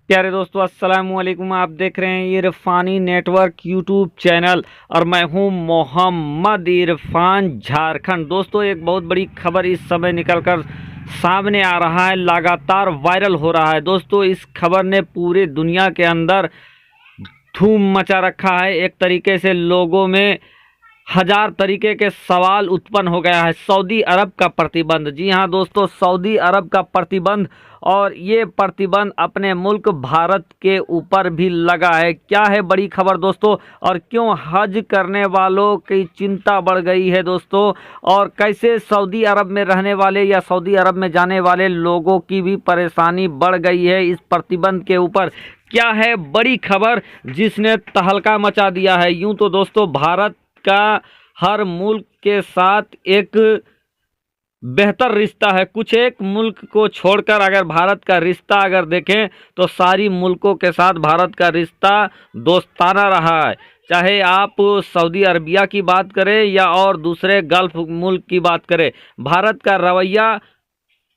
प्यारे दोस्तों, अस्सलाम वालेकुम। आप देख रहे हैं इरफानी नेटवर्क यूट्यूब चैनल और मैं हूं मोहम्मद इरफान, झारखंड। दोस्तों, एक बहुत बड़ी खबर इस समय निकलकर सामने आ रहा है, लगातार वायरल हो रहा है। दोस्तों, इस खबर ने पूरे दुनिया के अंदर धूम मचा रखा है। एक तरीके से लोगों में हजार तरीके के सवाल उत्पन्न हो गया है। सऊदी अरब का प्रतिबंध, जी हाँ दोस्तों, सऊदी अरब का प्रतिबंध, और ये प्रतिबंध अपने मुल्क भारत के ऊपर भी लगा है। क्या है बड़ी खबर दोस्तों, और क्यों हज करने वालों की चिंता बढ़ गई है दोस्तों, और कैसे सऊदी अरब में रहने वाले या सऊदी अरब में जाने वाले लोगों की भी परेशानी बढ़ गई है इस प्रतिबंध के ऊपर। क्या है बड़ी खबर जिसने तहलका मचा दिया है। यूं तो दोस्तों, भारत का हर मुल्क के साथ एक बेहतर रिश्ता है। कुछ एक मुल्क को छोड़कर अगर भारत का रिश्ता अगर देखें तो सारी मुल्कों के साथ भारत का रिश्ता दोस्ताना रहा है। चाहे आप सऊदी अरबिया की बात करें या और दूसरे गल्फ मुल्क की बात करें, भारत का रवैया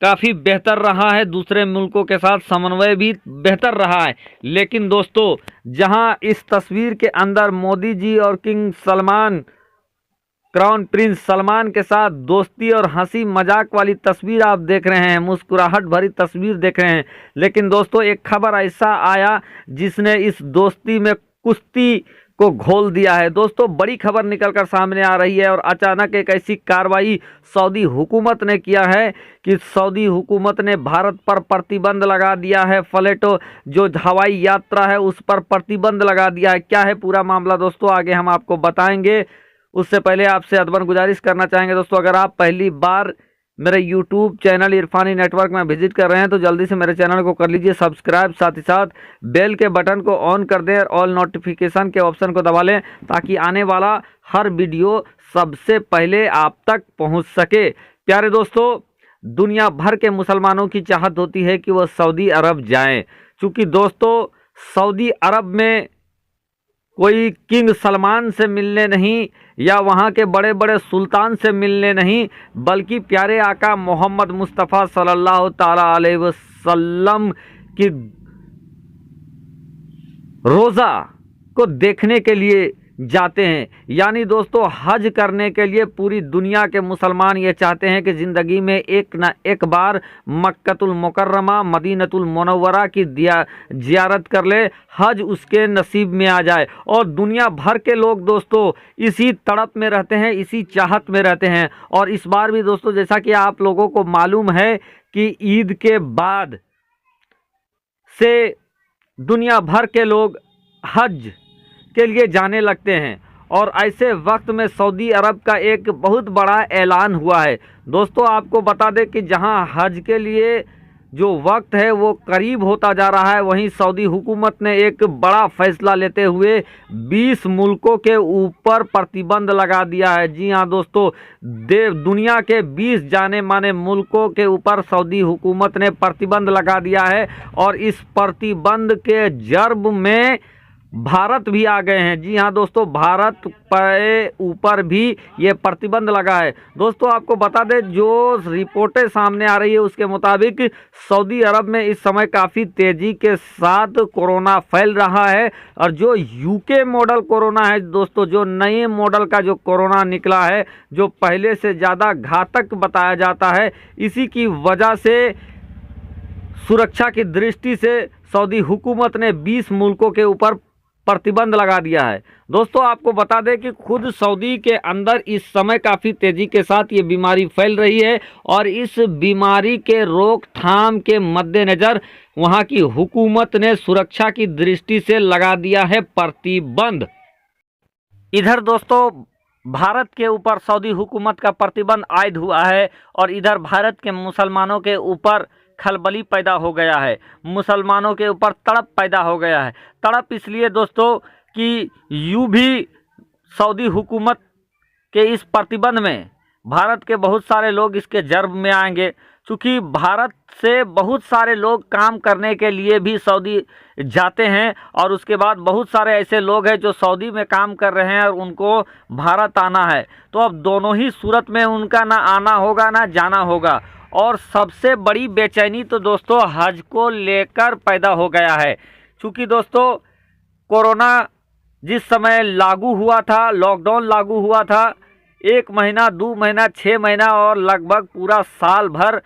काफ़ी बेहतर रहा है, दूसरे मुल्कों के साथ समन्वय भी बेहतर रहा है। लेकिन दोस्तों, जहां इस तस्वीर के अंदर मोदी जी और king Salman, crown Prince Salman के साथ दोस्ती और हंसी मजाक वाली तस्वीर आप देख रहे हैं, मुस्कुराहट भरी तस्वीर देख रहे हैं, लेकिन दोस्तों एक खबर ऐसा आया जिसने इस दोस्ती में कुश्ती को घोल दिया है। दोस्तों, बड़ी खबर निकलकर सामने आ रही है और अचानक एक ऐसी कार्रवाई सऊदी हुकूमत ने किया है कि सऊदी हुकूमत ने भारत पर प्रतिबंध लगा दिया है। फ्लाइट जो हवाई यात्रा है उस पर प्रतिबंध लगा दिया है। क्या है पूरा मामला दोस्तों, आगे हम आपको बताएंगे। उससे पहले आपसे अदबन गुजारिश करना चाहेंगे दोस्तों, अगर आप पहली बार मेरे यूट्यूब चैनल इरफानी नेटवर्क में विजिट कर रहे हैं तो जल्दी से मेरे चैनल को कर लीजिए सब्सक्राइब, साथ ही साथ बेल के बटन को ऑन कर दें और ऑल नोटिफिकेशन के ऑप्शन को दबा लें ताकि आने वाला हर वीडियो सबसे पहले आप तक पहुंच सके। प्यारे दोस्तों, दुनिया भर के मुसलमानों की चाहत होती है कि वह सऊदी अरब जाएं। चूँकि दोस्तों, सऊदी अरब में कोई किंग सलमान से मिलने नहीं या वहाँ के बड़े बड़े सुल्तान से मिलने नहीं, बल्कि प्यारे आका मोहम्मद मुस्तफ़ा सल्लल्लाहु ताला अलैहि वसल्लम की रोज़ा को देखने के लिए जाते हैं। यानी दोस्तों, हज करने के लिए पूरी दुनिया के मुसलमान ये चाहते हैं कि ज़िंदगी में एक ना एक बार मक्कतुल मुकर्रमा, मदीनतुल मुनव्वरा की ज़ियारत कर ले, हज उसके नसीब में आ जाए। और दुनिया भर के लोग दोस्तों इसी तड़प में रहते हैं, इसी चाहत में रहते हैं। और इस बार भी दोस्तों, जैसा कि आप लोगों को मालूम है कि ईद के बाद से दुनिया भर के लोग हज के लिए जाने लगते हैं, और ऐसे वक्त में सऊदी अरब का एक बहुत बड़ा ऐलान हुआ है। दोस्तों, आपको बता दें कि जहां हज के लिए जो वक्त है वो करीब होता जा रहा है, वहीं सऊदी हुकूमत ने एक बड़ा फैसला लेते हुए 20 मुल्कों के ऊपर प्रतिबंध लगा दिया है। जी हाँ दोस्तों, दुनिया के 20 जाने माने मुल्कों के ऊपर सऊदी हुकूमत ने प्रतिबंध लगा दिया है, और इस प्रतिबंध के जर्ब में भारत भी आ गए हैं। जी हाँ दोस्तों, भारत के ऊपर भी ये प्रतिबंध लगा है। दोस्तों, आपको बता दें, जो रिपोर्टें सामने आ रही है उसके मुताबिक सऊदी अरब में इस समय काफ़ी तेज़ी के साथ कोरोना फैल रहा है, और जो यूके मॉडल कोरोना है दोस्तों, जो नए मॉडल का जो कोरोना निकला है, जो पहले से ज़्यादा घातक बताया जाता है, इसी की वजह से सुरक्षा की दृष्टि से सऊदी हुकूमत ने 20 मुल्कों के ऊपर प्रतिबंध लगा दिया है। दोस्तों, आपको बता दें कि खुद सऊदी के अंदर इस समय काफ़ी तेज़ी के साथ ये बीमारी फैल रही है, और इस बीमारी के रोकथाम के मद्देनज़र वहाँ की हुकूमत ने सुरक्षा की दृष्टि से लगा दिया है प्रतिबंध। इधर दोस्तों, भारत के ऊपर सऊदी हुकूमत का प्रतिबंध आयद हुआ है, और इधर भारत के मुसलमानों के ऊपर खलबली पैदा हो गया है, मुसलमानों के ऊपर तड़प पैदा हो गया है। तड़प इसलिए दोस्तों कि यूँ भी सऊदी हुकूमत के इस प्रतिबंध में भारत के बहुत सारे लोग इसके जर्ब में आएंगे, चूँकि भारत से बहुत सारे लोग काम करने के लिए भी सऊदी जाते हैं, और उसके बाद बहुत सारे ऐसे लोग हैं जो सऊदी में काम कर रहे हैं और उनको भारत आना है। तो अब दोनों ही सूरत में उनका ना आना होगा ना जाना होगा, और सबसे बड़ी बेचैनी तो दोस्तों हज को लेकर पैदा हो गया है। क्योंकि दोस्तों कोरोना जिस समय लागू हुआ था, लॉकडाउन लागू हुआ था, 1 महीना 2 महीना 6 महीना और लगभग पूरा साल भर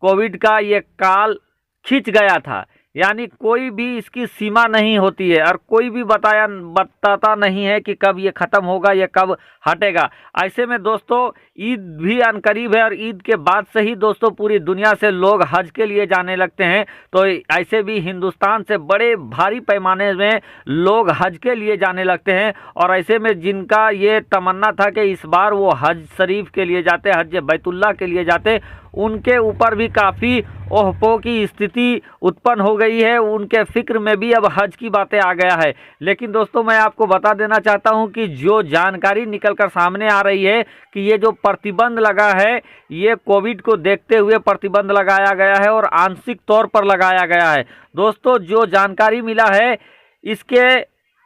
कोविड का ये काल खींच गया था। यानी कोई भी इसकी सीमा नहीं होती है और कोई भी बताता नहीं है कि कब ये ख़त्म होगा, ये कब हटेगा। ऐसे में दोस्तों ईद भी अनकरीब है और ईद के बाद से ही दोस्तों पूरी दुनिया से लोग हज के लिए जाने लगते हैं। तो ऐसे भी हिंदुस्तान से बड़े भारी पैमाने में लोग हज के लिए जाने लगते हैं। और ऐसे में जिनका ये तमन्ना था कि इस बार वो हज शरीफ के लिए जाते, हज बैतुल्लाह के लिए जाते, उनके ऊपर भी काफ़ी ओहपो की स्थिति उत्पन्न हो गई है। उनके फिक्र में भी अब हज की बातें आ गया है। लेकिन दोस्तों मैं आपको बता देना चाहता हूं कि जो जानकारी निकल कर सामने आ रही है कि ये जो प्रतिबंध लगा है, ये कोविड को देखते हुए प्रतिबंध लगाया गया है और आंशिक तौर पर लगाया गया है। दोस्तों जो जानकारी मिला है इसके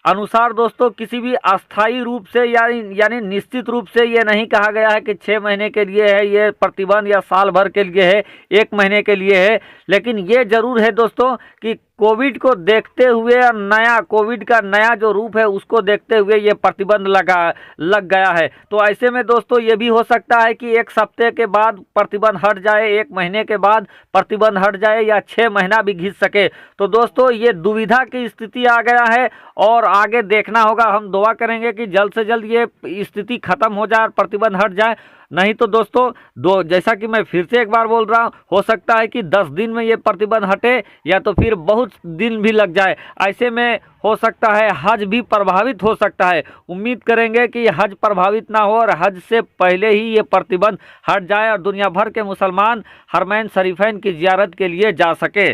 अनुसार दोस्तों किसी भी अस्थायी रूप से यानी निश्चित रूप से ये नहीं कहा गया है कि 6 महीने के लिए है ये प्रतिबंध या साल भर के लिए है, 1 महीने के लिए है। लेकिन ये जरूर है दोस्तों कि कोविड को देखते हुए और कोविड का नया जो रूप है उसको देखते हुए ये प्रतिबंध लग गया है। तो ऐसे में दोस्तों ये भी हो सकता है कि 1 सप्ताह के बाद प्रतिबंध हट जाए, 1 महीने के बाद प्रतिबंध हट जाए या 6 महीना भी घिस सके। तो दोस्तों ये दुविधा की स्थिति आ गया है और आगे देखना होगा। हम दुआ करेंगे कि जल्द से जल्द ये स्थिति खत्म हो जाए और प्रतिबंध हट जाए। नहीं तो दोस्तों जैसा कि मैं फिर से एक बार बोल रहा हूँ, हो सकता है कि 10 दिन में ये प्रतिबंध हटे या तो फिर बहुत दिन भी लग जाए। ऐसे में हो सकता है हज भी प्रभावित हो सकता है। उम्मीद करेंगे कि हज प्रभावित ना हो और हज से पहले ही ये प्रतिबंध हट जाए और दुनिया भर के मुसलमान हरमैन शरीफैन की ज़ियारत के लिए जा सके।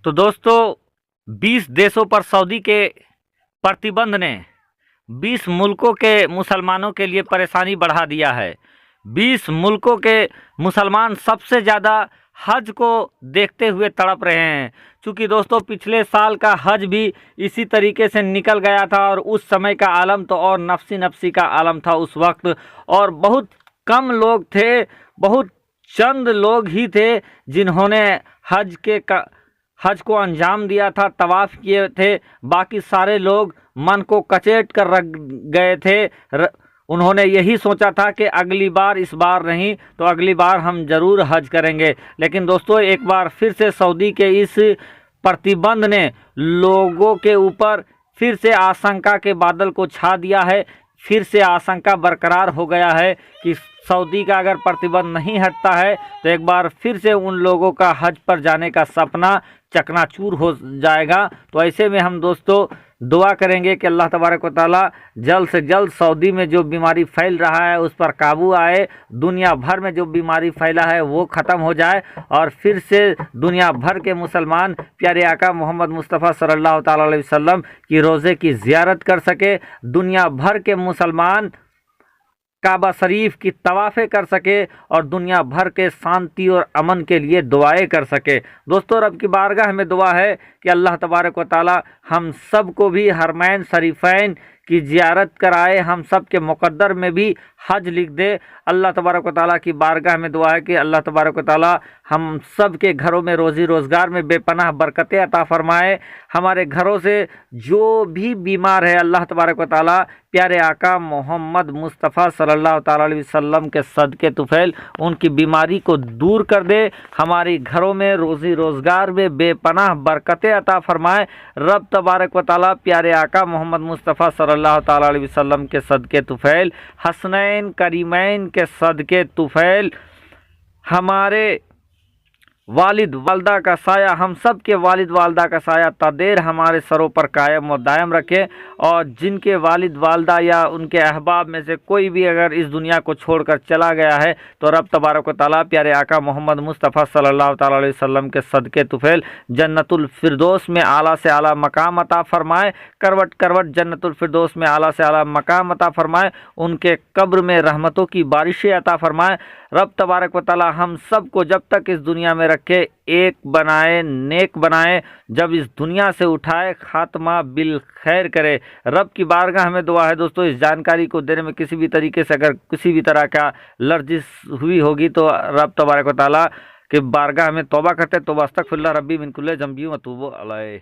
तो दोस्तों 20 देशों पर सऊदी के प्रतिबंध ने 20 मुल्कों के मुसलमानों के लिए परेशानी बढ़ा दिया है। 20 मुल्कों के मुसलमान सबसे ज़्यादा हज को देखते हुए तड़प रहे हैं। क्योंकि दोस्तों पिछले साल का हज भी इसी तरीके से निकल गया था और उस समय का आलम तो और नफसी का आलम था उस वक्त, और बहुत कम लोग थे, बहुत चंद लोग ही थे जिन्होंने हज को अंजाम दिया था, तवाफ़ किए थे। बाकी सारे लोग मन को कचेट कर रख गए थे। उन्होंने यही सोचा था कि अगली बार, इस बार नहीं तो अगली बार हम ज़रूर हज करेंगे। लेकिन दोस्तों एक बार फिर से सऊदी के इस प्रतिबंध ने लोगों के ऊपर फिर से आशंका के बादल को छा दिया है। फिर से आशंका बरकरार हो गया है कि सऊदी का अगर प्रतिबंध नहीं हटता है तो एक बार फिर से उन लोगों का हज पर जाने का सपना चकनाचूर हो जाएगा। तो ऐसे में हम दोस्तों दुआ करेंगे कि अल्लाह तबारक व तआला जल्द से जल्द सऊदी में जो बीमारी फैल रहा है उस पर काबू आए, दुनिया भर में जो बीमारी फैला है वो ख़त्म हो जाए और फिर से दुनिया भर के मुसलमान प्यारे आका मोहम्मद मुस्तफ़ा सल्लल्लाहु ताला अलैहि वसल्लम की रोज़े की ज़ियारत कर सके, दुनिया भर के मुसलमान काबा शरीफ की तवाफ़े कर सके और दुनिया भर के शांति और अमन के लिए दुआएं कर सके। दोस्तों रब की बारगाह में दुआ है कि अल्लाह तबारक व तआला हम सब को भी हरमैन शरीफैन की ज़ियारत कराए, हम सब के मुक़द्दर में भी हज लिख दे। अल्लाह तबारक व तआला की बारगाह में दुआ है कि अल्लाह तबारक व तआला हम सब के घरों में रोज़ी रोज़गार में बेपनाह बरकतें अता फरमाए। हमारे घरों से जो भी बीमार है अल्लाह तबारक व तआला प्यारे आका मोहम्मद मुस्तफ़ा सल्लल्लाहु ताला अलैहि वसल्लम के सदक़े तुफ़ैल उनकी बीमारी को दूर कर दे। हमारे घरों में रोज़ी रोज़गार में बेपनाह बरकतें अता फरमाए। रब तबारक व तआला प्यारे आका मोहम्मद मुस्तफ़ा सल्लल्लाहु ताला अलैहि वसल्लम के सदक़े तुफ़ैल हसनैन करीमैन के सदक़े तुफ़ैल हमारे वालिद वालदा का साया, हम सब के वालिद वालदा का साया तादेर हमारे सरों पर कायम और दायम रखे। और जिनके वालिद वालदा या उनके अहबाब में से कोई भी अगर इस दुनिया को छोड़कर चला गया है तो रब तबारक व तआला प्यारे आका मोहम्मद मुस्तफ़ा सल्लल्लाहु ताला अलैहि वसल्लम के सदक़े तुफ़ैल जन्नतुल फिरदौस में आला से आला मकाम अता फरमाए, करवट करवट जन्नतुल फिरदौस में आला से आला मकाम अता फरमाए, उनके कब्र में रहमतों की बारिशें अता फरमाए। रब तबारक व तआला हम सबको जब तक इस दुनिया में रखे एक बनाए, नेक बनाए, जब इस दुनिया से उठाए खात्मा बिल खैर करे। रब की बारगाह में दुआ है दोस्तों, इस जानकारी को देने में किसी भी तरीके से अगर किसी भी तरह का लर्जिश हुई होगी तो रब तबारक व तआला के बारगाह में तौबा करते, तौबा अस्तगफिरुल्लाह रब्बी मिन कुल्लि ज़ंबि व अतूबु अलैह।